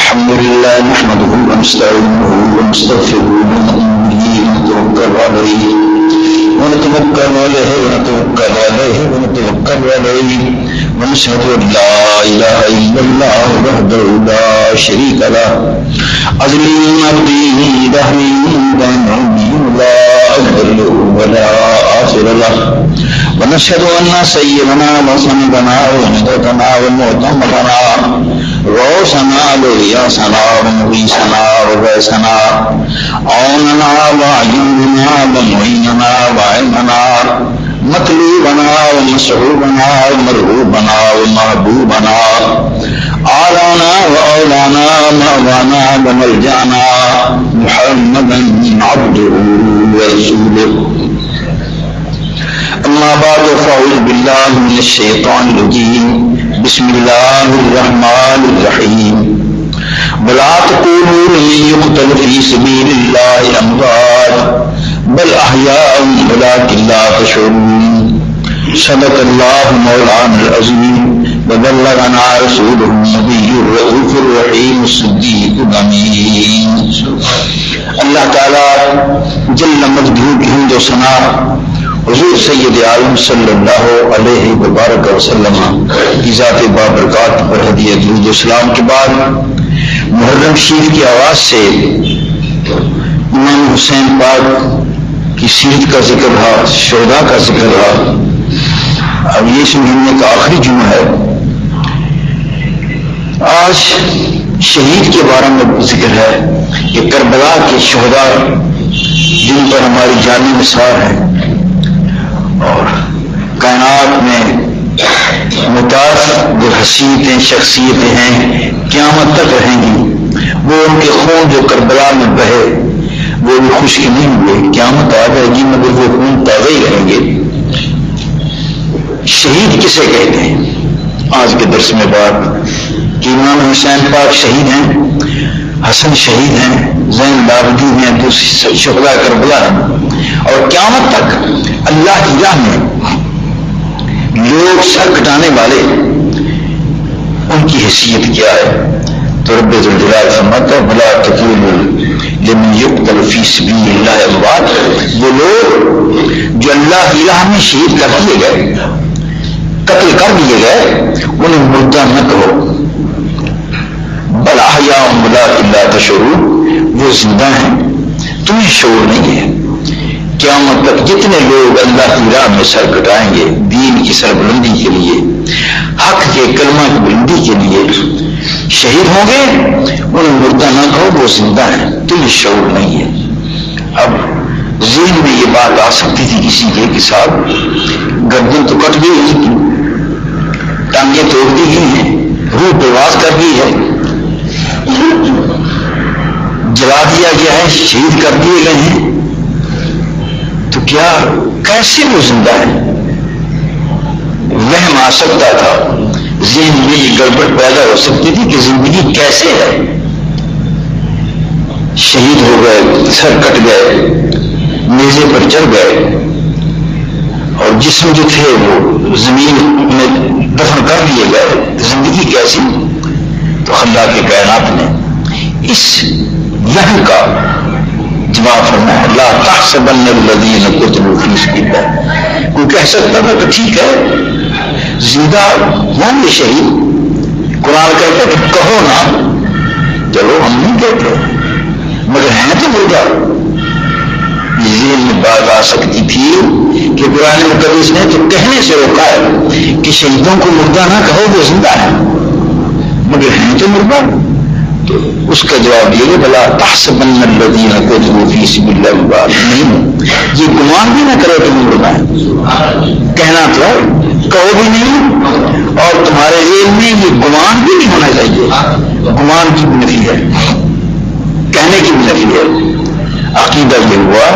الحمد لله نحمده ونستعينه ونستغفره ونؤمن به ونتوكل عليه ونشهد أن لا إله إلا الله وحده لا شريك له عظيم عبده دهري ونعمه لا أول ولا آخر له ونشهد أن سيدنا وسندنا ومهدتنا ومعتمدنا روشنا لرياسنا ومغيثنا وغيثنا عوننا وعيوننا ومعيننا وعلمنا مطلوبنا ومسعوبنا ومرغوبنا ومحبوبنا آلانا وأولانا ومأوانا وملجأنا محمدا عبده ورسوله أما بعد فأعوذ بالله من الشيطان الرجيم بسم الله الرحمن الرحيم ولا تقولوا لمن يقتل في سبيل الله أموات بل أحياء ولكن لا تشعرون صدق الله مولانا العظيم وبلغنا رسوله النبي الرؤوف الرحيم الصديق الأمين. اللہ تعالی جل مجدہ حمد و ثنا حضور سید عالم صلی اللہ علیہ وبارک وسلم کی ذات بابرکات پر ہدیہ درود و سلام کے بعد محرم شریف کی آواز سے امام حسین پاک کی سیرت کا ذکر رہا، شہداء کا ذکر رہا. اب یہ اس مہینے کا آخری جمعہ ہے. آج شہید کے بارے میں ذکر ہے کہ کربلا کے شہداء جن پر ہماری جانی نثار ہے اور کائنات میں متعدد جو حیثیتیں شخصیتیں ہیں قیامت تک رہیں گی، وہ ان کے خون جو کربلا میں بہے وہ بھی خشک نہیں ہوئے، قیامت آ جائے گی مگر وہ خون تازہ ہی رہیں گے. شہید کسے کہتے ہیں؟ آج کے درس میں بات کہ امام حسین پاک شہید ہیں، حسن شہید ہیں، زین العابدین ہیں، دوسری شہداء کربلا ہیں، اور قیامت تک اللہ کی راہ میں لوگ سر کٹانے والے ان کی حیثیت کیا ہے. تو رب ذوالجلال فرماتا ہے بلا تقولوا لمن يقتل في سبيل الله اموات، وہ لوگ جو اللہ کی راہ میں شہید کر دیے گئے، قتل کر دیے گئے، انہیں مردہ نہ کہو. بل احیاء ولکن لا تشعرون، وہ زندہ ہیں تمہیں شعور نہیں ہے. قیامت تک جتنے لوگ اللہ کی راہ میں سر کٹائیں گے دین کی سربلندی کے لیے، حق کے کلمہ کی بلندی کے لیے شہید ہوں گے، انہیں مردہ نہ کہو، وہ زندہ ہیں تمہیں شعور نہیں ہے. اب ذہن میں یہ بات آ سکتی تھی کسی کے صاحب گردن تو کٹ گئی ہے، ٹانگیں توڑ دی گئی ہیں، روح پرواز کر گئی ہے، جلا دیا گیا ہے، شہید کر دیے گئے ہیں، تو کیا کیسے وہ زندہ ہے؟ وہم آ سکتا تھا، ذہن میں یہ گڑبڑ پیدا ہو سکتی تھی کہ زندگی کیسے ہے. شہید ہو گئے، سر کٹ گئے، نیزے پر چڑھ گئے اور جسم جو تھے وہ زمین میں دفن کر دیے گئے، زندگی کیسی؟ تو اللہ کے کائنات نے اس وہم کا جواب فرمایا لا تحسبن الذین قتلوا فی سبیل اللہ. کوئی کہہ سکتا تھا کہ ٹھیک ہے زندہ ہوں گے شہید، قرآن کہتا ہے کہ کہو نا، چلو ہم نہیں کہتے مگر ہیں تو مردہ. یہ ذہن میں بات آ سکتی تھی کہ قرآن مقدس نے تو کہنے سے روکا ہے کہ شہیدوں کو مردہ نہ کہو، وہ زندہ ہے مگر ہیں تو مردہ. تو اس کا جواب دیا گیا بلا تحسبن الذین قتلوا فی سبیل اللہ اموات، نہیں یہ گمان بھی نہ کرو تم مردہ ہیں، کہنا تو کہو بھی نہیں اور تمہارے ذہن میں یہ گمان بھی نہیں ہونا چاہیے. گمان کی بھی نفی ہے، کہنے کی بھی نفی ہے. عقیدہ یہ ہوا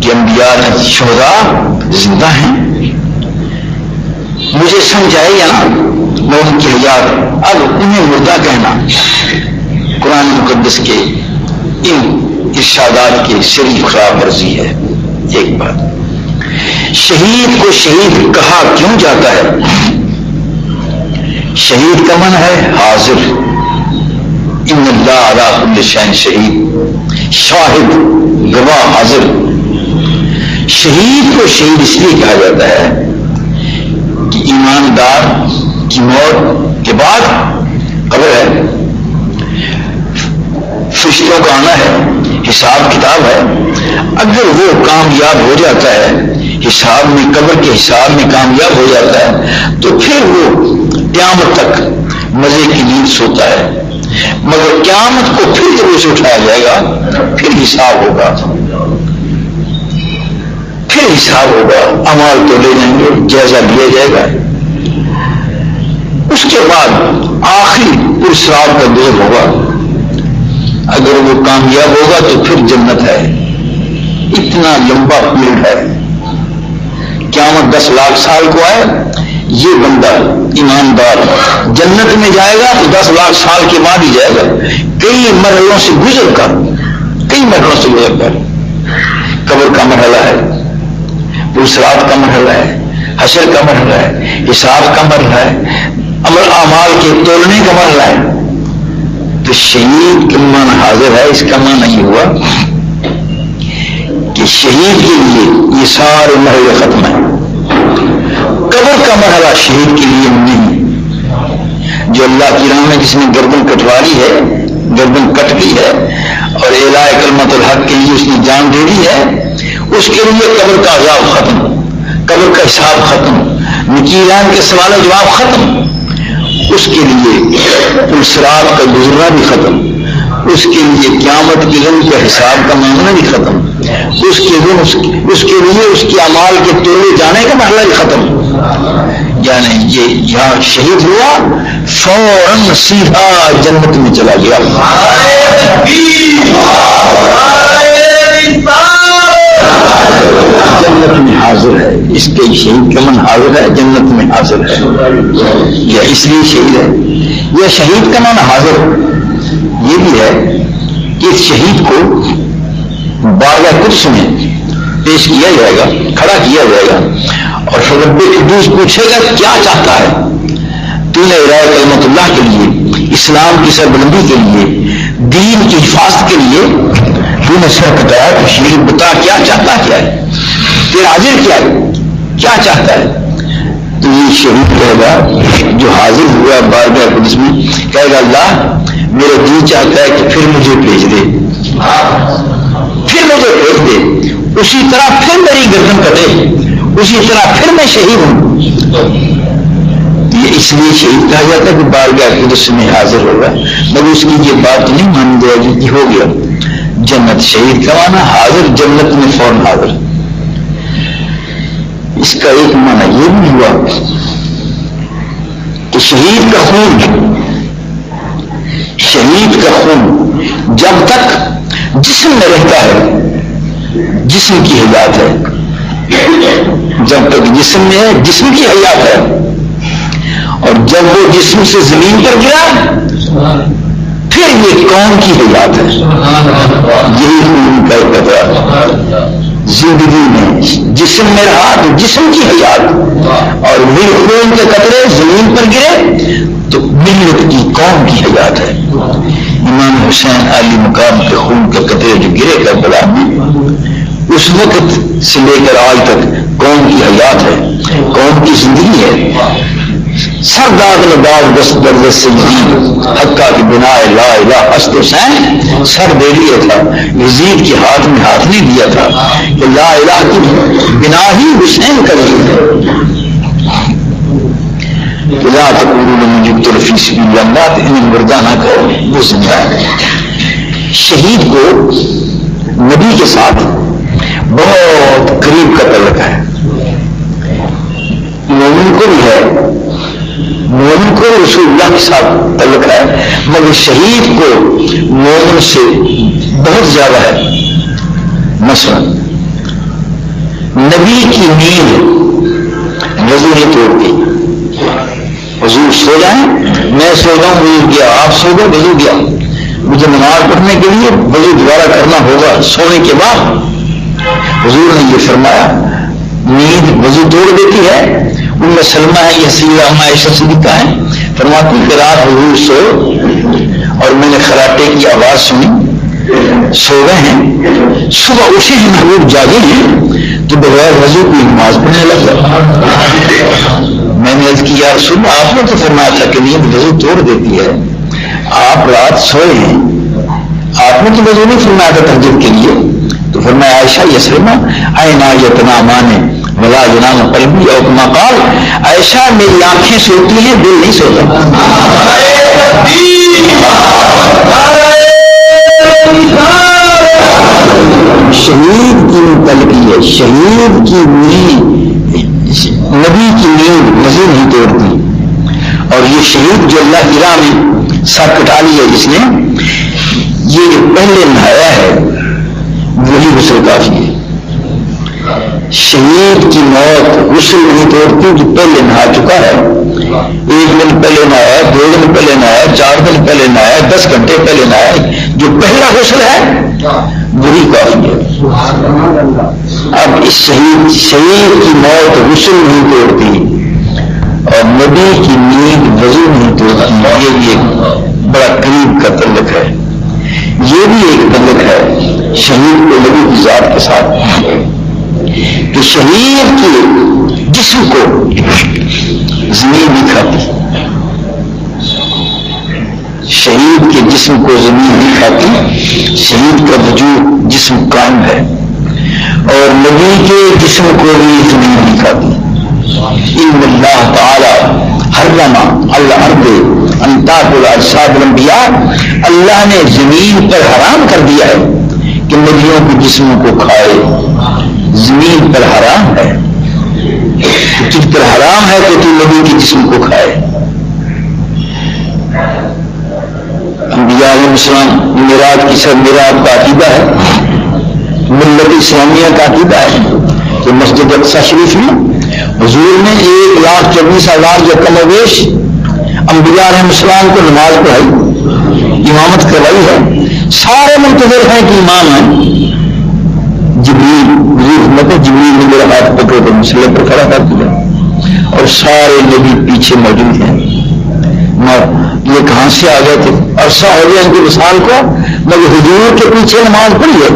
کہ انبیاء شہداء زندہ ہیں. مجھے سمجھ آئے یا نا میں ان کی حیات، اب انہیں مردہ کہنا قرآن مقدس کے ان ارشادات کی شریف خلاف ورزی ہے. ایک بات، شہید کو شہید کہا کیوں جاتا ہے؟ شہید کا من ہے حاضر، ان اللہ علی کل شیء شہید، شاہد گواہ حاضر۔ شہید کو شہید اس لیے کہا جاتا ہے کہ ایماندار کی موت کے بعد قبر ہے، فرشتوں کا آنا ہے، حساب کتاب ہے۔ اگر وہ کامیاب ہو جاتا ہے حساب میں، قبر کے حساب میں کامیاب ہو جاتا ہے تو پھر وہ قیامت تک مزے کی نیند سوتا ہے، مگر قیامت کو پھر جب اسے اٹھایا جائے گا پھر حساب ہوگا، پھر حساب ہوگا، اعمال تو لے جائیں گے، جائزہ لیا جائے گا۔ اس کے بعد آخری پرسراب کا دور ہوگا، اگر وہ کامیاب ہوگا تو پھر جنت ہے۔ اتنا لمبا پیریڈ ہے، قیامت 10 لاکھ سال کو آئے، یہ بندہ ایماندار جنت میں جائے گا تو 10 لاکھ سال کے بعد ہی جائے گا، کئی مرحلوں سے گزر کر، کئی مرحلوں سے گزر کر۔ قبر کا مرحلہ ہے، پرسراب کا مرحلہ ہے، حشر کا مرحلہ ہے، حساب کا مرحلہ ہے، عمل اعمال کے تولنے کا مرحلہ ہے۔ تو شہید کا معنی حاضر ہے، اس کا معنی یہ ہوا کہ شہید کے لیے یہ سارے مرحلے ختم ہیں۔ قبر کا مرحلہ شہید کے لیے نہیں۔ جو اللہ کی راہ میں جس نے گردن کٹوا لی ہے، گردن کٹ لی ہے اور اعلاء کلمت الحق کے لیے اس نے جان دے دی ہے، اس کے لیے قبر کا عذاب ختم، قبر کا حساب ختم، نکیران کے سوال و جواب ختم، اس کے لیے پرسراب کا گزرنا بھی ختم، اس کے لیے قیامت کے دن کا حساب کا معاملہ بھی ختم، اس کے لیے اس کے اعمال کے تولے جانے کا مرحلہ بھی ختم۔ یعنی یہ یہاں شہید ہوا فوراً سیدھا جنت میں چلا گیا۔ جنت میں حاضر ہے، اس کے شہید کا من حاضر ہے، جنت میں حاضر ہے، یہ اس لیے شہید ہے۔ یہ شہید کا من حاضر یہ بھی ہے کہ اس شہید کو بارگاہ قدس میں پیش کیا جائے گا، کھڑا کیا جائے گا، اور پھر رب قدوس پوچھے گا کیا چاہتا ہے تو نے اعلاء کلمت اللہ کے لیے، اسلام کی سربلندی کے لیے، دین کی حفاظت کے لیے تو نے سر کٹایا، تو شہید بتا کیا چاہتا کیا ہے، تیرا حاضر کیا ہے، کیا چاہتا ہے؟ تو یہ شہید کہے گا جو حاضر ہوا بارگاہ قدس میں، کہے گا اللہ میرا جی چاہتا ہے کہ پھر مجھے بھیج دے، پھر مجھے بھیج دے، اسی طرح پھر میری گردن کٹے، اسی طرح پھر میں شہید ہوں۔ یہ اس لیے شہید کہا جاتا ہے کہ بارگاہ قدس میں حاضر ہوگا، مگر اس کی یہ بات نہیں مان دیا کہ ہو گیا جنت۔ شہید کا معنی حاضر، جنت میں فوراً حاضر۔ اس کا ایک معنی یہ بھی ہوا کہ شہید کا خون، شہید کا خون جب تک جسم میں رہتا ہے جسم کی حیات ہے، جب تک جسم میں ہے جسم کی حیات ہے، اور جب وہ جسم سے زمین پر گرا پھر یہ قوم کی حیات ہے۔ یہی خون کا ایک قطرہ زندگی میں جسم میں رہا تو جسم کی حیات، اور پھر خون کے قطرے زمین پر گرے تو ملت کی قوم کی حیات ہے۔ امام حسین علی مقام کے خون کے قطرے جو گرے کربلا میں، اس وقت سے لے کر آج تک قوم کی حیات ہے، قوم کی زندگی ہے۔ سر داغ لداغ دست درد سیدی حقہ کی بنا لا الہ اسد حسین، سر دے لیا تھا، یزید کے ہاتھ میں ہاتھ نہیں دیا تھا کہ لا الہ کی بنا ہی حسین کر دی ہے۔ لا تقولوا لمن يقتل في سبيل الله اموات، انہیں مردہ نہ کہو وہ زندہ ہے۔ شہید کو نبی کے ساتھ بہت قریب کا تعلق ہے، مومن کو بھی ہے، مومن کو رسول اللہ کے ساتھ تعلق ہے، مگر شہید کو مومن سے بہت زیادہ ہے۔ مثلا نبی کی نیند وضو نہیں توڑتی، حضور سو جائیں، میں سو جاؤں وضو گیا، آپ سو گئے وضو گیا، مجھے نماز پڑھنے کے لیے وضو دوبارہ کرنا ہوگا سونے کے بعد۔ حضور نے یہ فرمایا نیند وضو توڑ دیتی ہے۔ ان میں سلمہ ہے، یہ سیدہ عائشہ صدیقہ ہے، فرماتی کہ رات حضور سو اور میں نے خراٹے کی آواز سنی، سو گئے ہیں، صبح اٹھے ہیں محبوب جاگے ہیں تو بغیر وضو کی نماز پڑھنے لگا۔ میں نے عرض کی یا رسول اللہ آپ نے تو فرمایا تھا کہ نیند وضو توڑ دیتی ہے، آپ رات سوئے ہیں، آپ نے تو وضو نہیں فرمایا تھا تہجد کے لیے؟ تو فرمایا عائشہ یسرما عینا یتنامان ولا ینام قلبی او کما قال، عائشہ میری آنکھیں سوتی ہیں دل نہیں سوتا۔ شہید کی متعلقی ہے، شہید کی نیند نبی کی نیند وضو نہیں توڑتی، اور یہ شہید جو اللہ کی راہ میں سر کٹا لی ہے جس نے، یہ پہلے نہایا ہے وہی غسل کافی ہے۔ شہید کی موت غسل نہیں توڑتی جو پہلے نہا چکا ہے، 1 دن پہلے نہایا، 2 دن پہلے نہایا، 4 دن پہلے نہایا، 10 گھنٹے پہلے نہایا، جو پہلا غسل ہے وہی کافی ہے۔ اب اس شہید کی موت غسل نہیں توڑتی اور نبی کی نیند وضو نہیں توڑتی، یہ بھی ایک بڑا قریب کا تعلق ہے، یہ بھی ایک تعلق ہے شہید کو نبی کی ذات کے ساتھ کہ شہید کے جسم کو زمین نہیں کھاتی، شہید کے جسم کو زمین نہیں کھاتی، شہید کا وجود جسم قائم ہے، اور نبی کے جسم کو بھی زمین نہیں کھاتی۔ ان اللہ تعالی حرم الارض ان تاکل اجساد الانبیاء، اللہ نے زمین پر حرام کر دیا ہے کہ نبیوں کے جسموں کو کھائے، زمین پر حرام ہے، تجھ پر حرام ہے کہ تو نبی کے جسم کو کھائے۔ انبیاء علیہ السلام معراج کی سب معراج کا عقیدہ ہے، ملت اسلامیہ کا عقیدہ ہے کہ مسجد اقصی شریف میں حضور نے 1,24,000 جو کم و بیش انبیاء علیہ السلام کو نماز پڑھائی، امامت کروائی ہے، سارے منتظر ہیں کہ امام ہیں۔ جبریل نے میرا ہاتھ پکڑے تو مسئلے پر کھڑا کر دیا، اور سارے نبی پیچھے موجود ہیں۔ یہ کہاں سے آ گئے تھے؟ عرصہ ہو گیا ان کی وصال کو، مگر حضور کے پیچھے نماز پڑھی ہے۔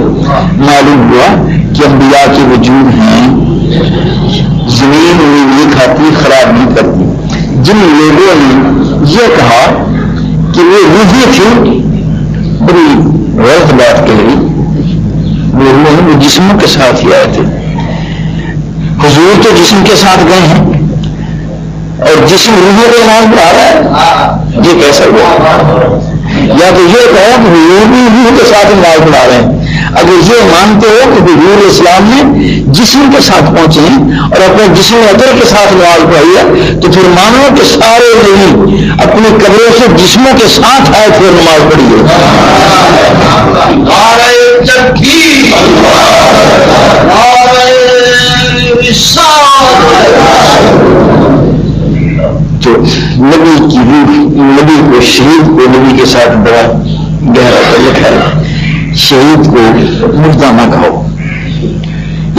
معلوم ہوا کہ انبیاء کے وجود ہیں، زمین انہیں نہیں کھاتی، خراب نہیں کرتی۔ جن لوگوں نے یہ کہا کہ وہ روحی تھی، بڑی غلط بات کہہ رہی، وہ جسموں کے ساتھ ہی آئے تھے۔ حضور تو جسم کے ساتھ گئے ہیں اور جسم روحوں کو نام پڑھا رہا ہے، یہ کیسا ہوا؟ یا تو یہ کہو کہ حضور بھی روح کے ساتھ نماز پڑھا رہے ہیں۔ اگر یہ مانتے ہو کہ حضور اسلام نے جسم کے ساتھ پہنچے ہیں اور اپنے جسم اطہر کے ساتھ نماز پڑھائی ہے، تو پھر مانو کہ سارے نبی اپنی قبروں سے جسموں کے ساتھ آئے تھے اور نماز پڑھی ہے۔ تو نبی کی روح، نبی کو، شہید کو نبی کے ساتھ بڑا گہرا تعلق ہے۔ شہید کو مردہ نہ کہو۔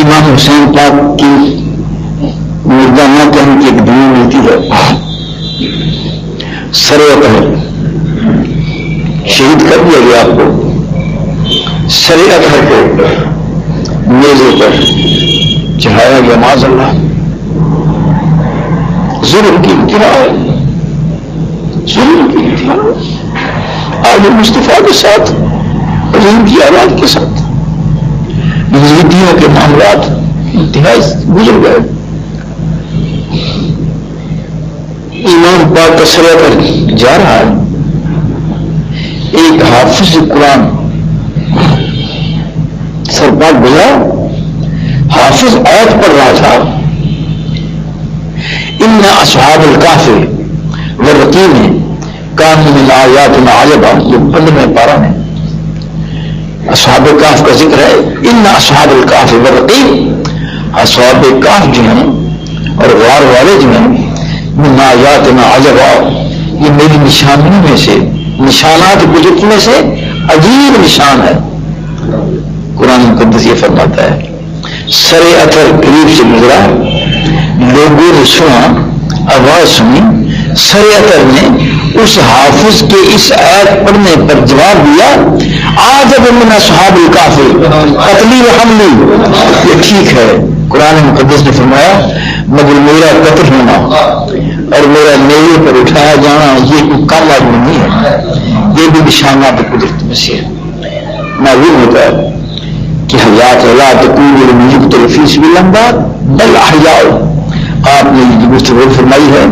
امام حسین پاک کی مردہ نہ کہنے کی ایک دلیل ملتی ہے، سر اطہر شہید کر دیا گیا، آپ کو سر اطہر کو میزے پر چڑھایا گیا، معاذ اللہ، ظلم کی انتہا ہے، ظلم کی انتہا۔ آج مصطفیٰ کے ساتھ، عظیم کی آواز کے ساتھ یزیدیوں کے معاملات انتہائی گزر گئے۔ امام پاک کا سر پر جا رہا ہے، ایک حافظ قرآن سر پاک گزرا، حافظ آیت پڑھ رہا تھا، ان اصحاب الکہف والرقیم کانوا من آیاتنا عجبا، یہ 15ویں پارہ میں اصحاب کہف کا ذکر ہے۔ ان اصحاب الکہف والرقیم، اصحاب کہف جو ہیں اور غار والے جو ہیں، من آیاتنا عجبا، یہ میری نشانیوں میں سے، نشانات قدرت میں سے عجیب نشان ہے۔ قرآن مقدس یہ فرماتا ہے، سر اطہر قریب سے گزرا، لوگوں نے سنا، آواز سنی، سر اطہر نے اس حافظ کے اس آیت پڑھنے پر جواب دیا آج من اصحاب الکہف قتلی و حملی، یہ ٹھیک ہے قرآن مقدس نے فرمایا مگر میرا قتل ہونا اور میرا میلے پر اٹھایا جانا یہ کوئی کم آدمی نہیں ہے، یہ بھی نشانات قدرت میں سے معلوم ہوتا ہے کہ حیات لا تکون لمن یقتل فی سبیل اللہ بل احیاء، آپ نے یہ گفتگو فرمائی ہے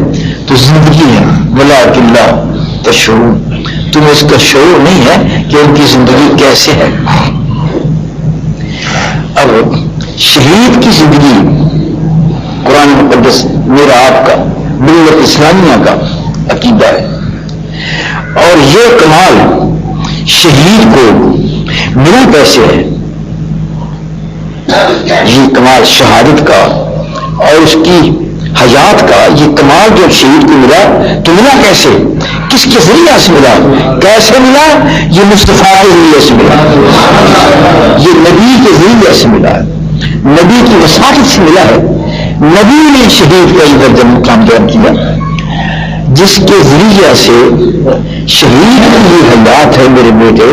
تو زندگی ہے ولکن لا تشعرون، تمہیں اس کا شعور نہیں ہے کہ ان کی زندگی کیسے ہے۔ اب شہید کی زندگی قرآن مقدس میرا آپ کا ملت اسلامیہ کا عقیدہ ہے، اور یہ کمال شہید کو ملا کیسے ہے، یہ کمال شہادت کا اور اس کی حیات کا یہ کمال جو شہید کو ملا تو ملا کیسے، کس کے ذریعہ سے ملا، کیسے ملا، یہ مصطفیٰ کے ذریعے سے ملا، یہ نبی کے ذریعے سے ملا، نبی کی وساطت سے ملا ہے۔ نبی نے شہید کا یہ درجہ مقام بیان کیا جس کے ذریعہ سے شہید کی یہ حیات ہے میرے بیٹے،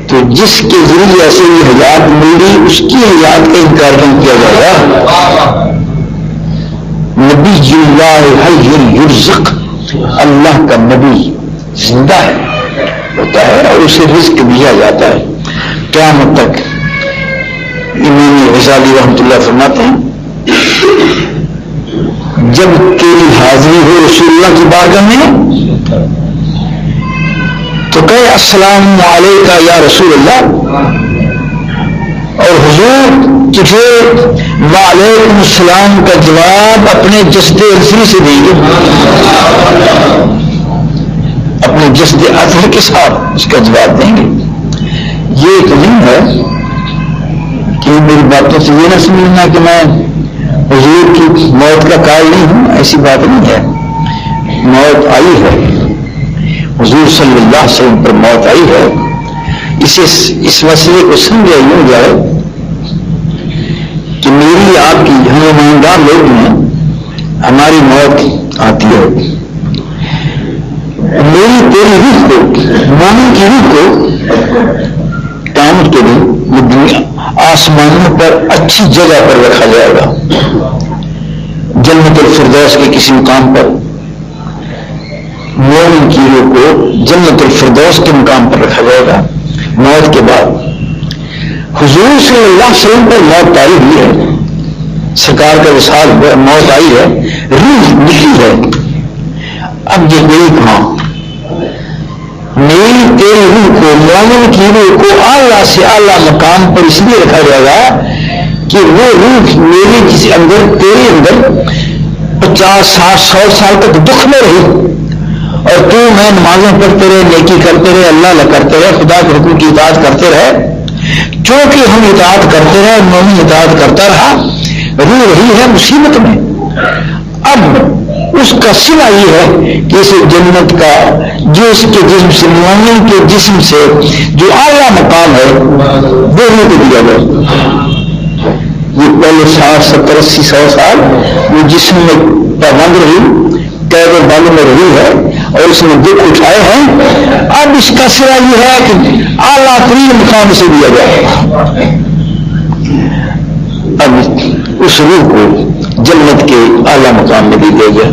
تو جس کے ذریعے سے یہ حیات ملی اس کی حیات کا انکار نہیں کیا جائے گا۔ نبی اللہ حی یرزق، اللہ کا نبی زندہ ہے ہوتا ہے اور اسے رزق دیا جاتا ہے قیامت تک۔ امام غزالی رحمۃ اللہ فرماتے ہیں جب تیری حاضری ہو رسول اللہ کی بارگاہ میں تو کہے السلام علیکہ یا رسول اللہ، اور حضور تجھے وعلیکم السلام کا جواب اپنے جسد اثری سے دیں گے، اپنے جسد اثر کے ساتھ اس کا جواب دیں گے۔ یہ ایک نہیں ہے کہ میری باتوں سے یہ نہ سمجھنا کہ میں حضور کی موت کا قائل نہیں ہوں، ایسی بات نہیں ہے، موت آئی ہے، حضور صلی اللہ علیہ وسلم پر موت آئی ہے، اس مسئلے کو سمجھا یوں جائے کہ میری آپ کی ہم ایماندار لوگ ہیں، ہماری موت آتی ہے، میری تیری روح کو، مومن کی روح کو قیامت کے دن یہ دنیا آسمانوں پر اچھی جگہ پر رکھا جائے گا، جنت الفردوس کے کسی مقام پر مومن کی روح کو جنت الفردوس کے مقام پر رکھا جائے گا۔ موت کے بعد حضور صلی اللہ علیہ وسلم پر موت آئی ہوئی ہے، سرکار کا وصال ہوا، موت آئی ہے، روح نکلی ہے، اب یہ میری کہاں، میری تیری روح کو، مومن کی روح کو اعلیٰ سے اعلیٰ مقام پر اس لیے رکھا جائے گا کہ وہ روح میرے کسی اندر، تیرے اندر 50 60 100 سال تک دکھ میں رہی اور تو میں نمازیں پڑھتے رہے، نیکی کرتے رہے، اللہ اللہ کرتے رہے، خدا کے حکم کی اطاعت کرتے رہے، چونکہ ہم اطاعت کرتے رہے، مومن اطاعت کرتا رہا، روح رہی ہے مصیبت میں۔ اب اس کا سوا یہ ہے کہ اس جنت کا جو اس کے جسم سے، مومن کے جسم سے جو اعلیٰ مقام ہے وہ روح کو دیا جائے۔ یہ پہلے 60 70 80 100 سال وہ جسم میں پابند رہی، قید و بند میں رہی ہے اور اس نے دکھ اٹھائے ہیں، اب اس کا سرا یہ ہے کہ اعلیٰ ترین مقام سے دیا جائے، اب اس روح کو جنت کے اعلیٰ مقام میں دیا گیا۔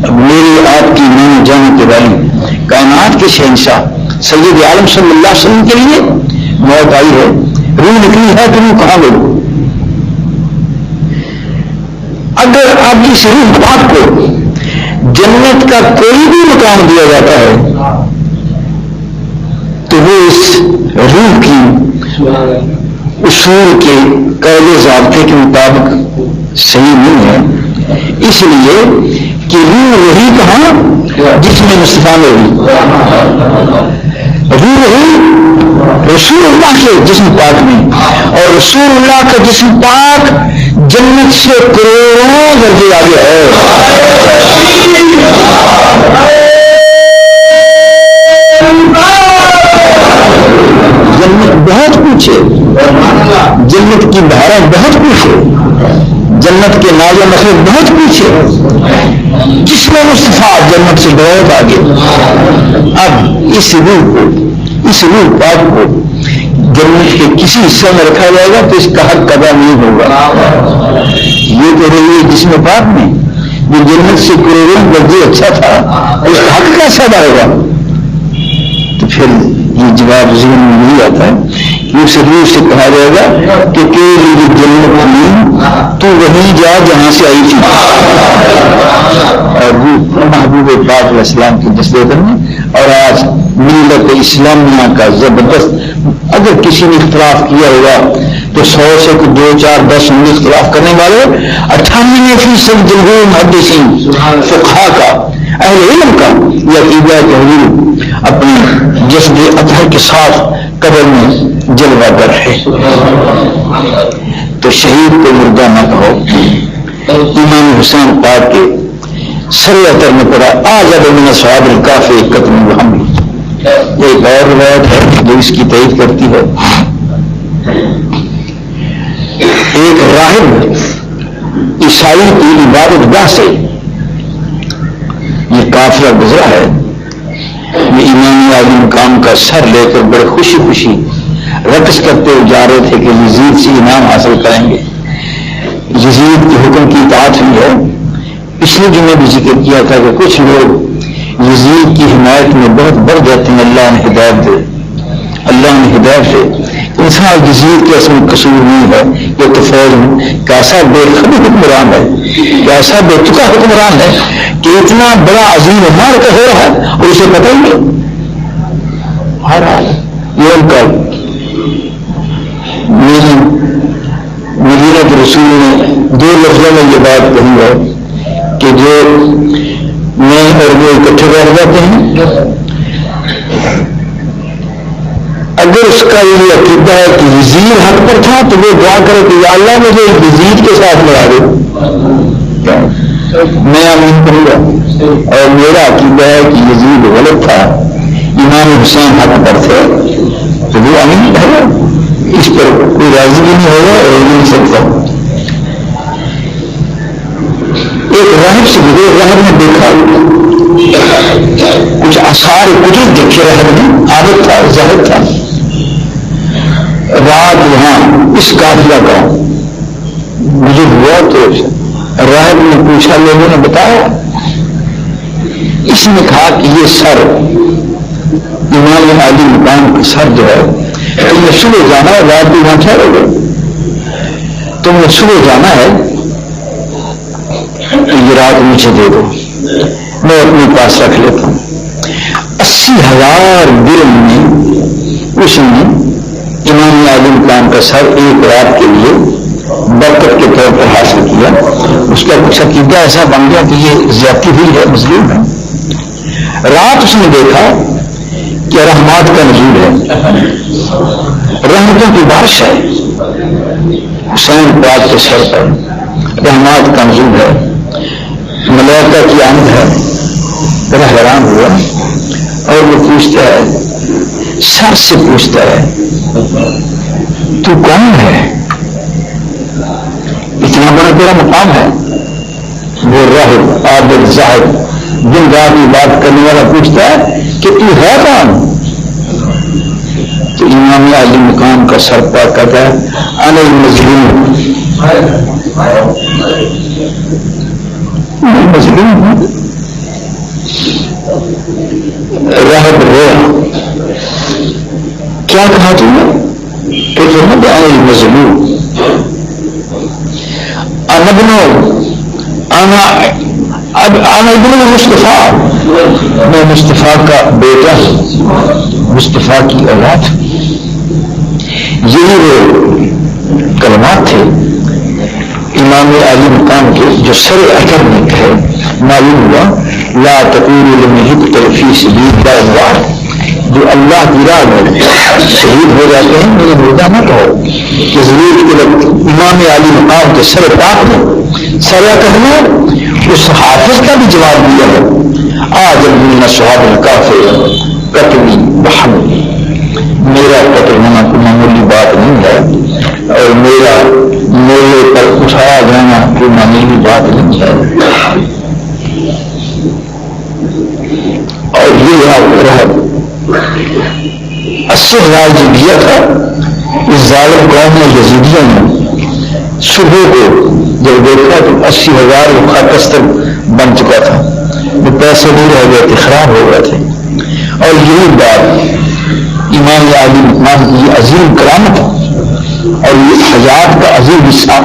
اب میرے آپ کی مان جانے کے والی کائنات کے شہنشاہ سید عالم صلی اللہ علیہ وسلم کے لیے موت آئی ہے، روح نکلی ہے تو روح کہاں گئی؟ اگر اب اس روح پاک کو جنت کا کوئی بھی مقام دیا جاتا ہے تو وہ اس روح کی اصول کے قید ضابطے کے مطابق صحیح نہیں ہے، اس لیے کہ روح وہی کہاں جس میں مصطفیٰ میں روح وہی رسول اللہ کے جسم پاک میں، اور رسول اللہ کا جسم پاک جنت سے کروڑوں درجے آگے ہے۔ جنت بہت کچھ ہے، جنت کی بہاریں بہت کچھ ہے، جنت کے ناز و نخل بہت کچھ ہے، جس میں مصطفیٰ جنت سے بہت آگے. اب اس روح پاک کو جنت کے کسی حصے میں رکھا جائے گا تو اس کا حق ادا نہیں ہوگا. یہ تو رہی ہے جسم پاک میں جو جنت سے کروڑوں درجے اچھا تھا اس کا حق کیسا ادا ہوگا؟ تو پھر یہ جواب ذہن میں نہیں آتا ہے کہ اس روح سے کہا جائے گا کہ تیری جنت میں تو وہیں جا جہاں سے آئی تھی. اور روح محبوب پاک علیہ السلام کی جسد میں. اور آج ملت اسلامیہ کا زبردست اگر کسی نے اختلاف کیا ہوگا تو 100 سے 2 4 10 ہوں اختلاف کرنے والے 98% جمہور محدثین فقہا کا اہل علم کا یہ عقیدہ کہ حضور اپنے جسد اطہر کے ساتھ قبر میں جلوہ گر ہے. تو شہید کو مردہ نہ کہو. امام حسین پاک کے سر اطہر میں پڑا آزاد من اصحاب الکہف قتل محمد. ایک اور روایت ہے جو اس کی تائید کرتی ہے. ایک راہب عیسائی کی عبادت گاہ سے یہ قافلہ گزرا ہے. یہ امام عالی مقام کا سر لے کر بڑے خوشی خوشی رقص کرتے ہوئے جا رہے تھے کہ یزید سے انعام حاصل کریں گے. یزید کے حکم کی اطاعت ہوئی ہے. پچھلے جمعے بھی ذکر کیا تھا کہ کچھ لوگ یزید کی حمایت میں بہت بڑھ جاتے ہیں. اللہ نے ہدایت دے, اللہ نے ہدایت دے. انسان یزید کے اصل قصور نہیں ہے. یہ تو فوج کیسا بے خبر حکمران ہے, کیسا بے تکا حکمران ہے کہ اتنا بڑا عظیم مار کا ہو رہا ہے اور اسے پتہ ہی نہیں. ہر حال یہ ان کا مدینہ کے رسول نے 2 لفظوں میں یہ بات کہی ہے کہ جو میں اور وہ اکٹھے بیٹھ جاتے ہیں. اگر اس کا یہ عقیدہ ہے کہ یزید حق پر تھا تو وہ دعا کرے کہ یا اللہ مجھے یزید کے ساتھ ملا دے, میں آمین کروں گا. اور میرا عقیدہ ہے کہ یزید غلط تھا, امام حسین حق پر تھے, تو وہ آمین ہے. اس پر کوئی راضی بھی نہیں ہوگا اور نہیں سکتا. ایک راہب سے گزرے, راہب نے دیکھا کچھ آثار کچھ دیکھے. راہب نے عادت تھا, ظاہر تھا. رات وہاں اس قافلہ کا مجھے ہوا تو راہب نے پوچھا, لوگوں نے بتایا. اس نے کہا کہ یہ سر امام عالی مقام کا سر جو ہے تم نے صبح جانا ہے, رات بھی وہاں ٹھہرو گے, تم نے صبح جانا ہے, یہ رات مجھے دے دو, میں اپنے پاس رکھ لیتا ہوں. 80,000 درہم میں اس نے امام عالی مقام کا سر ایک رات کے لیے برکت کے طور پر حاصل کیا. اس کا کچھ عقیدہ ایسا بن گیا کہ یہ زیادتی ہوئی ہے, مظلوم ہے. رات اس نے دیکھا کہ رحمات کا نزول ہے, رحمتوں کی بارش ہے. حسین پاک کے سر پر رحمات کا نزول ہے, ملائکہ کی آمد ہے. بڑا حیران ہوا اور وہ پوچھتا ہے, سر سے پوچھتا ہے, تو کون ہے, اتنا بڑا تیرا مقام ہے. وہ راہب عابد زاہد دن رات کی بات کرنے والا پوچھتا ہے کہ تو ہے کون؟ تو امام عالی مقام کا سر پا کہتا ہے انا المظلوم, مظلوم ہوں. راہب رویا, کیا کہا تم نے؟ کہ فرمایا انا المظلوم, انا ابن مصطفیٰ, میں مصطفیٰ کا بیٹا ہوں, مصطفیٰ کی اولاد. یہی وہ کلمات تھے امام عالی مقام کے جو سر اثر میں کہے. معلوم ہوا لا تقولوا لمن يقتل في سبيل الله, جو اللہ کی راہ میں شہید ہو جاتے ہیں میرے مردہ نہ کہو. کہ ضرور امام عالی مقام کے سر پاک میں سر اثر میں اس حافظ کا بھی جواب دیا ہے, آج من اصحاب الکہف قتل محمد. میرا قتل ہونا کوئی معمولی بات نہیں ہے اور میرا میرے پر اٹھایا جانا کوئی معمولی بات نہیں ہے. اور یہ رہا 80,000 جو دیا تھا اس ظالم قوم نے یزیدیوں نے صبح کو جب دیکھا تو 80,000 وہ خاکستر بن چکا تھا، وہ پیسے نہیں رہ گئے تھے، خراب ہو گئے تھے. اور یہی بات امام علی مقام کی عظیم کرامت اور یہ حیات کا عظیم حصہ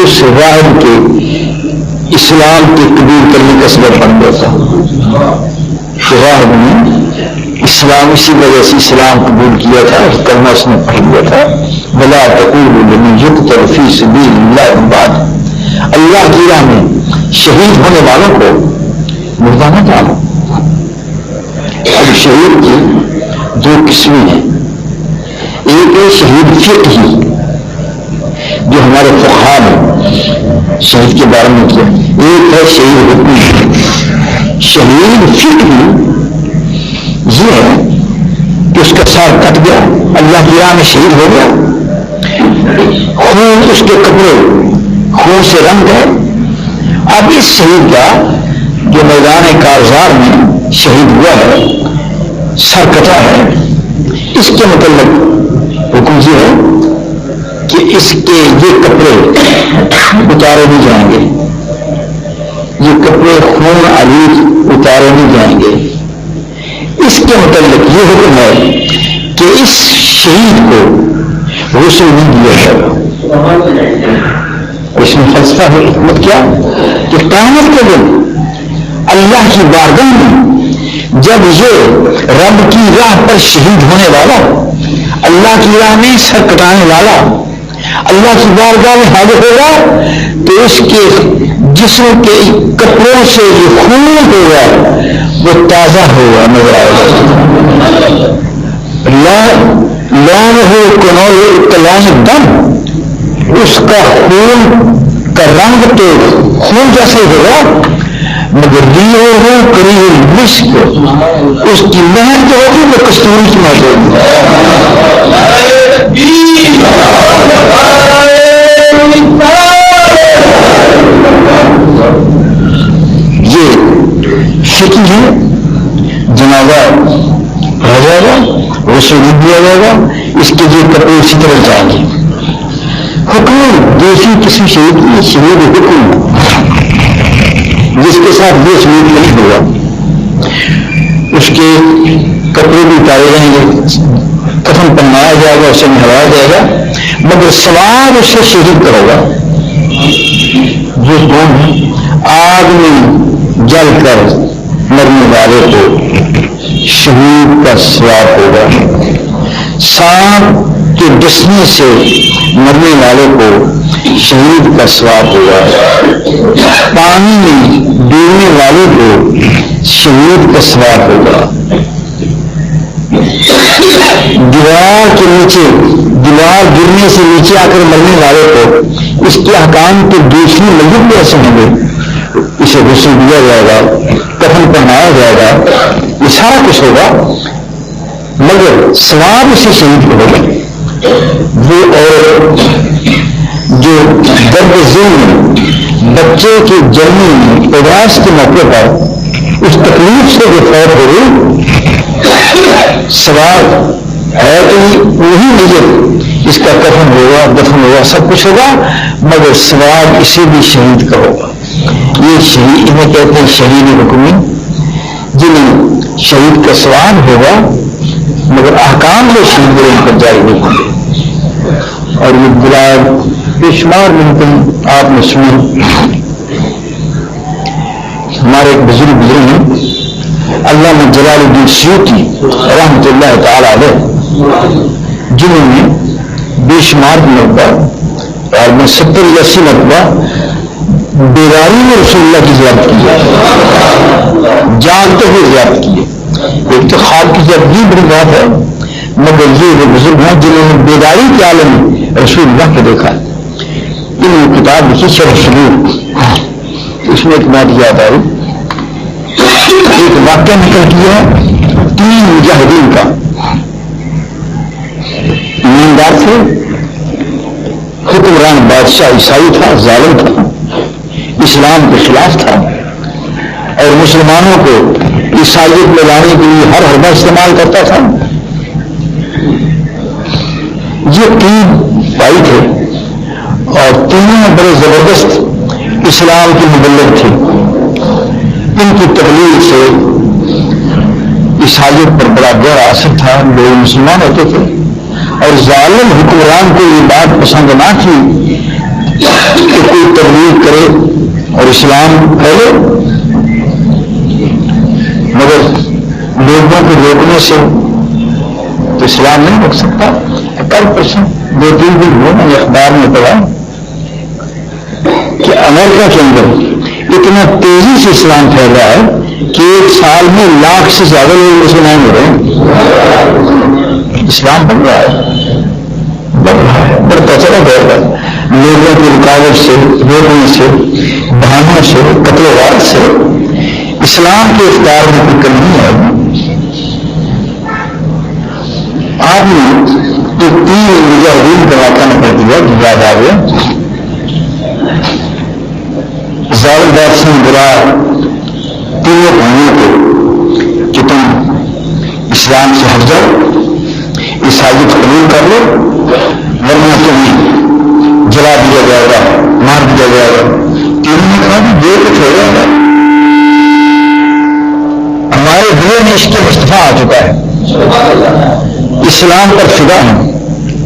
اس راہب کے اسلام کے قبول کرنے کا سبب بن گیا تھا. راہب نے اسلام اسی وجہ سے اسلام قبول کیا تھا، کلمہ اس نے پڑھ لیا تھا، ولا تقولوا لمن يقتل في سبيل الله بعد، اللہ کی راہ میں شہید ہونے والوں کو مردہ نہ جانو. اب شہید کی دو قسمیں ہیں، ایک ہے شہید فقہی جو ہمارے فقہاء نے شہید کے بارے میں کیا، ایک ہے شہید حکمی. شہید فقہی یہ ہے کہ اس کا سر کٹ گیا، اللہ کی راہ میں شہید ہو گیا، خون اس کے کپڑے خون سے رنگ ہے. اب اس شہید کا جو میدان کارزار میں شہید ہوا ہے، سر کٹا ہے، اس کے متعلق حکم یہ ہے کہ اس کے یہ کپڑے اتارے نہیں جائیں گے، یہ کپڑے خون آلود اتارے نہیں جائیں گے. اس کے متعلق یہ حکم ہے کہ اس شہید کو غسل نہیں دیا جائے گا. اس میں فلسفہ ہے، حکمت کیا کہ قیامت کے دن اللہ کی بارگاہ میں جب یہ رب کی راہ پر شہید ہونے والا، اللہ کی راہ میں سر کٹانے والا اللہ کی بارگاہ میں حاضر ہوگا تو اس کے جسم کے کپڑوں سے جو خون ہوگا وہ تازہ ہوگا، نظر آئے گا. لون ہو کنول کلام دم، اس کا خون کا رنگ تو خون جیسے ہوگا، مگر دیو ہو کری مشک، اس کی مہک جو ہوگی وہ کستوری کی مہک ہوگی. یہ فقہ ہے. جنازہ رہ جائے گا، غسل نہیں دیا جائے گا، اس کے جو کپڑے اسی طرح جائیں گے. حکم دوسری قسم شہید کی شہید حکم، جس کے ساتھ یہ شہید نہیں ہوگا، اس کے کپڑے بھی اتارے جائیں گے، کفن پہنایا جائے گا، اسے نہلایا جائے گا، مگر سوال اسے شہید کرے گا. جو کون ہے؟ آگ میں جل کر مرنے والے کو شہید کا ثواب ہوگا، سانپ کے ڈسنے سے مرنے والے کو شہید کا ثواب ہوگا، پانی میں ڈوبنے والے کو شہید کا ثواب ہوگا، دیوار کے نیچے دیوار گرنے سے نیچے آ کر مرنے والے کو اس کے احکام کے دوسری میت بھی ایسے ہوں گے، اسے غسل دیا جائے گا، کفن پہنایا جائے گا، یہ سارا کچھ ہوگا، مگر ثواب اسے شہید کو ہوگا. وہ اور جو درد ذل میں بچے کے جنم میں پیدائش کے موقع پر اس تکلیف سے جو فوت ہو گئی، ثواب ہے کہ وہی نیت، اس کا کفن ہوگا، دفن ہوگا، سب کچھ ہوگا، مگر ثواب اسے بھی شہید کا ہوگا. یہ شہید انہیں کہتے ہیں شہید حکمی، جنہیں شہید کا ثواب ہوگا مگر احکام جو شہید پر جاری نہیں ہوں گے. اور یہ بلاد بے شمار ممکن آپ نے سنی. ہمارے ایک بزرگ ہیں علامہ جلال الدین سیوطی رحمۃ اللہ تعالی علیہ، جنہوں نے بے شمار مرتبہ اور میں 70 یا 80 مرتبہ بیداری میں رسول اللہ کی زیارت کی ہے، جانتے ہوئے زیارت کی ہے. ایک تو خواب کی زیارت بھی بڑی بات ہے، مگر یہ وہ بزرگ ہیں جنہوں نے بیداری کے عالم میں رسول اللہ کو دیکھا. انہوں نے کتاب لکھی شرح صدور، اس میں ایک بات یاد آئی، ایک واقعہ نکل کیا 3 مجاہدین کا، ایماندار تھے، حکمران بادشاہ عیسائی تھا، ظالم تھا، اسلام کے خلاف تھا، اور مسلمانوں کو عیسائیت میں لانے کے لیے ہر حربہ استعمال کرتا تھا. یہ 3 بھائی تھے اور تینوں بڑے زبردست اسلام کی مبلغ تھے. ان کی تبلیغ سے عیسائیت پر بڑا گہرا اثر تھا. لوگ مسلمان ہوتے تھے اور ظالم حکمران کو یہ بات پسند نہ تھی کہ کوئی تبلیغ کرے اور اسلام پھیلے، مگر لوگوں کو روکنے سے تو اسلام نہیں روک سکتا. 1% 2-3 دن ہو میں اخبار میں پڑھا کہ امریکہ کے اندر اتنا تیزی سے اسلام پھیل رہا ہے کہ 1 سال میں 1 لاکھ سے زیادہ لوگ مسلمان ہو رہے ہیں. اسلام بڑھ رہا ہے بڑھتا چلا جائے گا. لوگوں کی رکاوٹ سے، روکنے سے، بہانوں سے، قتل و غارت سے اسلام کے اختیار میں کوئی کمی نہیں آئے. آپ نے جو 3 مجاہدین کا واقعہ نقل کیا یاد آ گیا. زالدار سنگھ برا 3 بھائیوں کو کہ تم اسلام سے ہٹ جاؤ، عیسائیت قبول کر لو، ورنہ تمہیں جلا دیا جائے گا، مار دیا جائے گا. تینوں نے کہا کہ یہ کچھ ہو جائے گا، ہمارے دلوں میں اس کے مصطفیٰ آ چکا ہے، اسلام پر فدا ہے،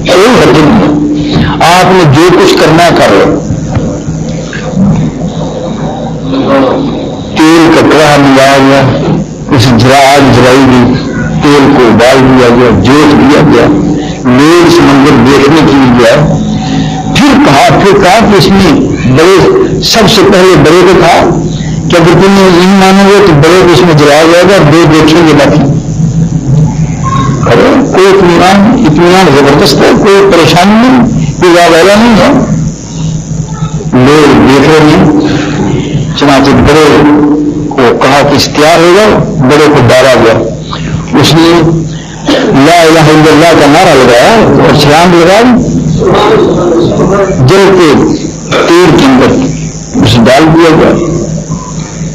کوئی حد نہیں. آپ نے جو کچھ کرنا کر لو. تیل کا کڑاہ منگایا گیا، اسے آگ جلائی گئی، تیل کو ابال دیا گیا، جوش دیا گیا، لوگ اس منظر دیکھنے کے لیے گیا. پھر کہا کہ اس میں بڑے سب سے پہلے بڑے کو کہا کہ اگر تم نہیں مانو گے تو بڑے کو اس میں جلایا جائے گا، 2 دیکھیں گے باقی. کوئی اطمینان زبردست ہے، کوئی پریشانی نہیں، کوئی والا نہیں ہے. لوگ دیکھ رہے ہیں. چنانچہ بڑے کو کہا کہ اختیار ہو جاؤ. بڑے کو ڈالا گیا. اس نے لا الہ الا اللہ کا نعرہ لگایا اور سلام لگایا. جل کے تیر کے اندر اسے ڈال دیا گیا.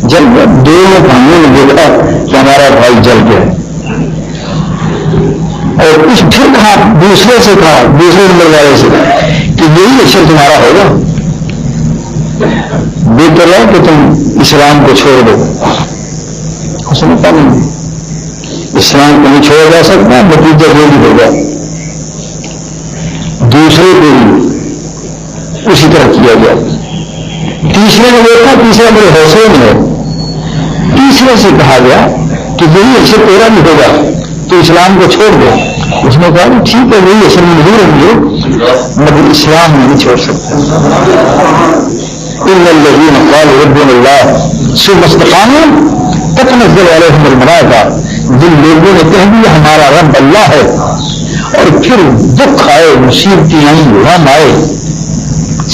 جل گیا. 2 بھائیوں نے دیکھا کہ ہمارا بھائی جل گیا اور کچھ پھر کہا، دوسرے سے کہا، دوسرے نمبر والے سے کہ یہی اثر تمہارا ہوگا، بہتر ہے کہ تم اسلام کو چھوڑ دو. اس نے کہا نہیں، اسلام کو نہیں چھوڑا جا سکتا، نتیجہ یہ بھی ہوگا. دوسرے کو بھی اسی طرح کیا گیا. تیسرے نے دیکھا، تیسرا بڑے حوصلے میں ہے. تیسرے سے کہا گیا کہ یہی اثر تیرا بھی ہوگا، تو اسلام کو چھوڑ دو. اس نے کہا ٹھیک ہے، وہی اثر میں نہیں رہیں گے، مگر اسلام نہیں چھوڑ سکتے. ان الذین قالوا ربنا اللہ ثم استقاموا تتنزل علیہم الملائکہ. جن لوگوں نے کہہ دیا ہمارا رب اللہ ہے اور پھر دکھ آئے، مصیبتیں آئیں، غم آئے،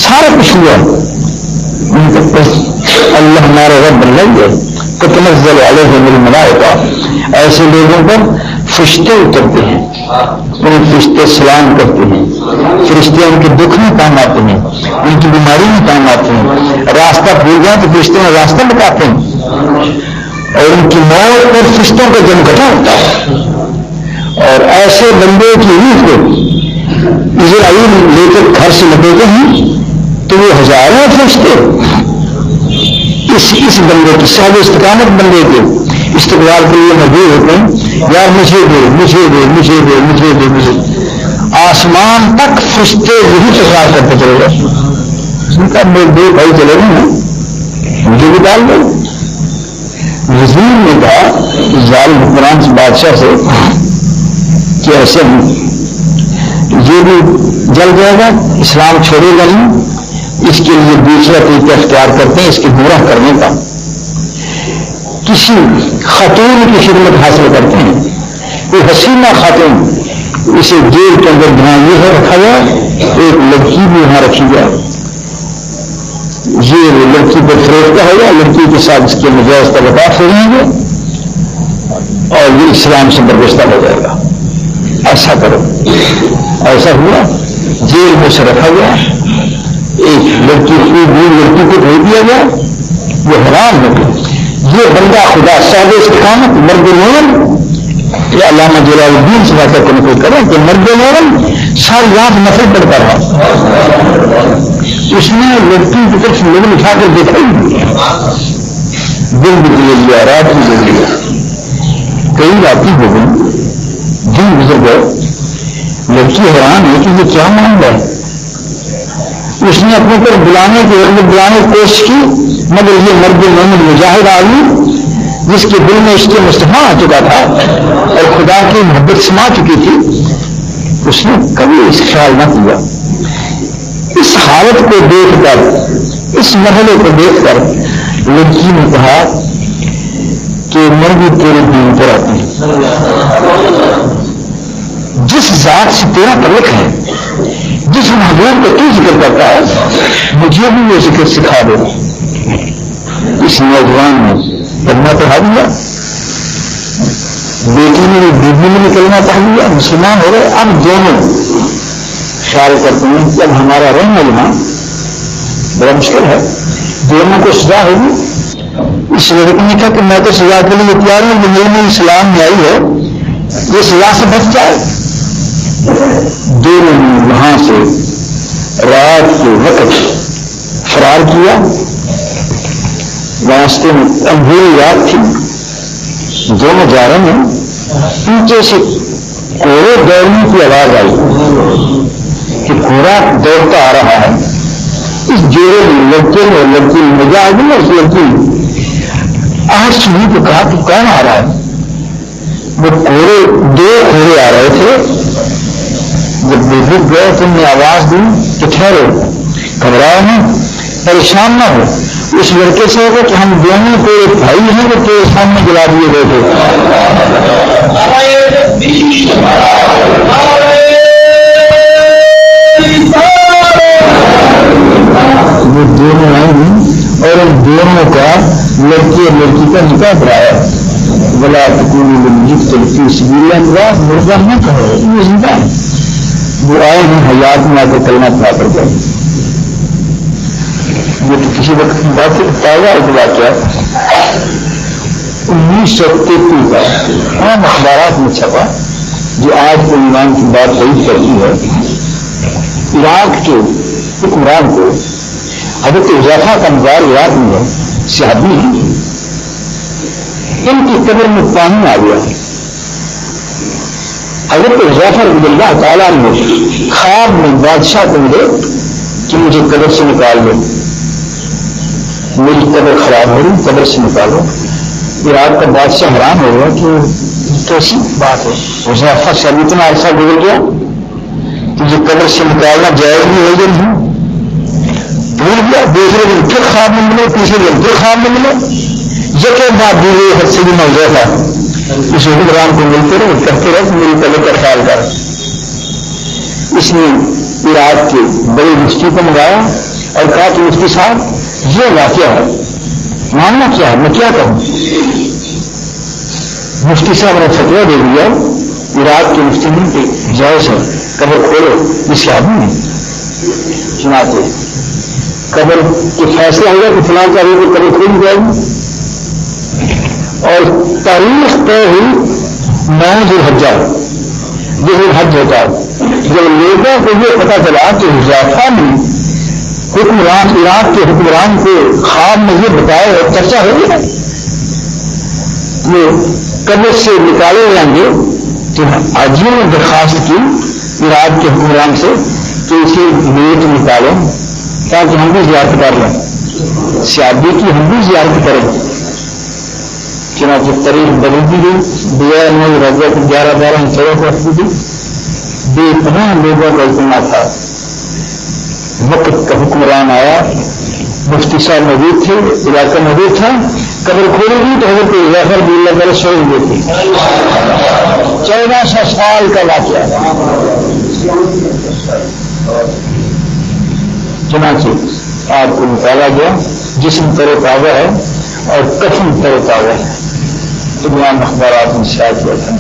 سارا کچھ ہوا، ان کو اللہ ہمارا رب اللہ ہے. تتنزل علیہم الملائکہ. ایسے لوگوں پر فرشتے اترتے ہیں، ان فرشتے سلام کرتے ہیں. فرشتے ان کے دکھ میں کام آتے ہیں، ان کی بیماری میں کام آتے ہیں. راستہ بھول جائیں تو فرشتے میں راستہ بتاتے ہیں. اور ان کی موت پر فرشتوں کا جم گھٹا ہوتا ہے. اور ایسے بندے کی روح کو اسرائیل لے کر گھر سے لپیٹے ہیں تو وہ ہزاروں فرشتے اس بندے کی صاحب استقامت بندے کے استقبال کے لیے مجبور ہوتے ہیں. یار مجھے دے مجھے دے مجھے دے مجھے دے مجھے. آسمان تک فرشتے یہی تکرار کرتے چلے گئے. اس نے کہا میرے 2 بھائی چلے گئے ہیں، مجھے بھی ڈال دو. وزیر نے کہا ظالم حکمران بادشاہ سے کہ ایسے یہ بھی جل جائے گا، اسلام چھوڑے گا نہیں، اس کے لیے دوسرا طریقہ اختیار کرتے ہیں اس کے گمراہ کرنے کا. کسی خاتون کی خدمت حاصل کرتے ہیں، کوئی حسینہ خاتون، اسے جیل کے اندر جہاں یہ ہے رکھا گیا، ایک لڑکی بھی وہاں رکھی جائے. یہ لڑکی پر فروختہ ہوگا، لڑکی کے ساتھ اس کے نجائز تعلقات ہو جائیں گے اور یہ اسلام سے برگشتہ ہو جائے گا. ایسا کرو. ایسا ہوا، جیل میں سے رکھا گیا. ایک لڑکی کو بھیج دیا گیا. وہ حیران ہو گئی یہ بندہ خدا صاحب استقامت مرد مومن، یہ علامہ جلال الدین سے بات کو نقل کریں کہ مرد مومن ساری رات نفل پڑتا رہا، اس نے لڑکی کی طرف لگن اٹھا کر دیکھا ہی نہیں، دن بھی گزر گیا، رات بھی گزر گیا، کئی راتی ہو گئی، دن گزر گئے، لڑکی حیران ہے کہ یہ کیا معاملہ ہے، اس نے اپنے پر بلانے کی کوشش کی، مگر یہ مرد مومن مجاہد آدمی جس کے دل میں عشق مصطفیٰ آ چکا تھا اور خدا کی محبت سما چکی تھی، اس نے کبھی اس خیال نہ کیا۔ اس حالت کو دیکھ کر، اس مرحلے کو دیکھ کر لڑکی نے کہا کہ میں بھی تیرے دین پر آتی ہوں، جس ذات سے تیرا تعلق ہے، جس محبوب کو تو ذکر کرتا ہے، مجھے بھی وہ ذکر سکھا دے۔ اس نوجوان نے کلمہ پڑھا دیا، بیٹی نے بیوی نے بھی کلمہ پڑھ لیا، مسلمان ہو گئے۔ اب دونوں خیال کرتے ہیں کہ اب ہمارا رہنا یہاں بڑا مشکل ہے، دونوں کو سزا ہوگی۔ اس لڑکی نے کہا کہ میں تو سزا کے لیے تیار ہوں، جو میرے اسلام میں آئی ہے یہ سزا سے بچ جائے۔ دونوں نے وہاں سے رات کے وقت فرار کیا، راستے میں اندھیری رات تھی، دونوں جا رہے ہیں، پیچھے سے کوڑے دوڑنے کی آواز آئی کہ کوڑا دوڑتا آ رہا ہے۔ اس جوڑے میں لڑکے اور لڑکی مزہ آ گئی، اس لڑکی آج سنی تو کہا کہ کون آ رہا ہے؟ وہ کوڑے دو کوڑے آ رہے تھے۔ جب بزرگ گئے تو نے آواز دی کہ ٹھہرو، گھبراؤ نہیں، پریشان نہ ہو۔ اس لڑکے سے ہوگا کہ ہم دونوں کو ایک بھائی ہیں جو تیرے سامنے جلا دیے گئے تھے۔ وہ دونوں آئے ہیں اور ان دونوں کا لڑکی اور لڑکی کا نکاح کرایا۔ بلا تلفی سبیل اللہ، مردہ نہ کہو، یہ زندہ ہے۔ وہ آئے ہیں حیات میں آ کے کلمہ پڑھا کر گئے۔ یہ تو کسی وقت کی بات ہے، تازہ ایک واقعہ 1933 کا عام اخبارات میں چھپا، جو آج کے ایمان کی بات تعریف کرتی ہے۔ عراق کے حکمران کو حضرت حذیفہ کا مزار عراق میں ہے، صحابی ہیں، ان کی قبر میں پانی آ گیا۔ حضرت حذیفہ رضی اللہ تعالیٰ نے خواب میں بادشاہ کو ملے کہ مجھے قبر سے نکال دو، میری قبر خراب ہو رہی، قبر سے نکالو۔ عراق کا بادشاہ حیران ہو گیا کہ کیسی بات ہے، حذیفہ سے ابھی اتنا عرصہ گزر گیا کہ یہ قبر سے نکالنا جائز نہیں ہو گیا، نہیں بھول گیا۔ دوسرے دن پھر خواب میں ملے، تیسرے دن پھر خواب میں ملے، یقین بات دیے حد سے بھی حذیفہ اس حکمران کو ملتے رہے، کہتے رہے کہ میری قبر کا خیال کر۔ اس نے عراق کے بڑے مفتی کو منگایا اور کہا کہ مفتی صاحب یہ واقعہ ہے، ماننا کیا ہے، میں کیا کہوں؟ مفتی صاحب نے فتویٰ دے دیا، عراق کے مفتی نے کہ جائز ہے، قبر کھولو۔ اس کے آدمی نے چنانچہ قبر کے فیصلہ ہوا کہ فلاں چاہیے کہ قبر کھول جائے گی، اور تاریخ طے ہوئی 9 ذوالحجہ، جس دن حج ہوتا ہے۔ جب لوگوں کو یہ پتا چلا کہ حذیفہ نے حکمران عراق کے حکمران کو خواب میں یہ بتایا اور چرچا ہو گیا وہ قبر سے نکالے جائیں گے، تو حاجیوں نے درخواست کی عراق کے حکمران سے کہ اسے میٹ نکالیں تاکہ ہم بھی زیارت کر لیں، شادی کی ہم بھی زیارت کریں۔ چنانچہ تاریخ بدل دی گئی، بغیر میں رضا کو 11-12 چلو رکھ دی گئی۔ بے پناہ لوگوں کا اجتماع تھا، وقت کا حکمران آیا، مفتی صاحب موجود تھے، علاقہ موجود تھا، قبر کھولے گی تو حضرت حذیفہ بھی اللہ تعالیٰ سوئیں گے تھے۔ 1400 سال کا واقعہ۔ چنانچہ آپ کو نکالا گیا، جسم تر و تازہ ہے اور کفن تر و تازہ ہے۔ تمام اخبارات میں شائع کیا تھا،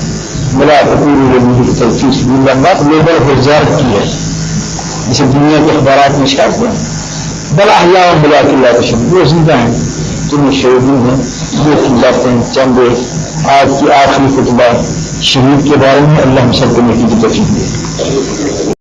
ملا پوری تلفیس بات لیبر کو زیارت کی ہے، جسے دنیا کے اخبارات میں شائع کیا۔ بلا حیا بلا کے اللہ کا شکر، وہ زندہ ہیں، تمہیں شہید ہیں۔ یہ کی باتیں چند آج کی آخری خطبہ شہید کے بارے میں. اللہ ہم سب کو نیکی کی توفیق دے.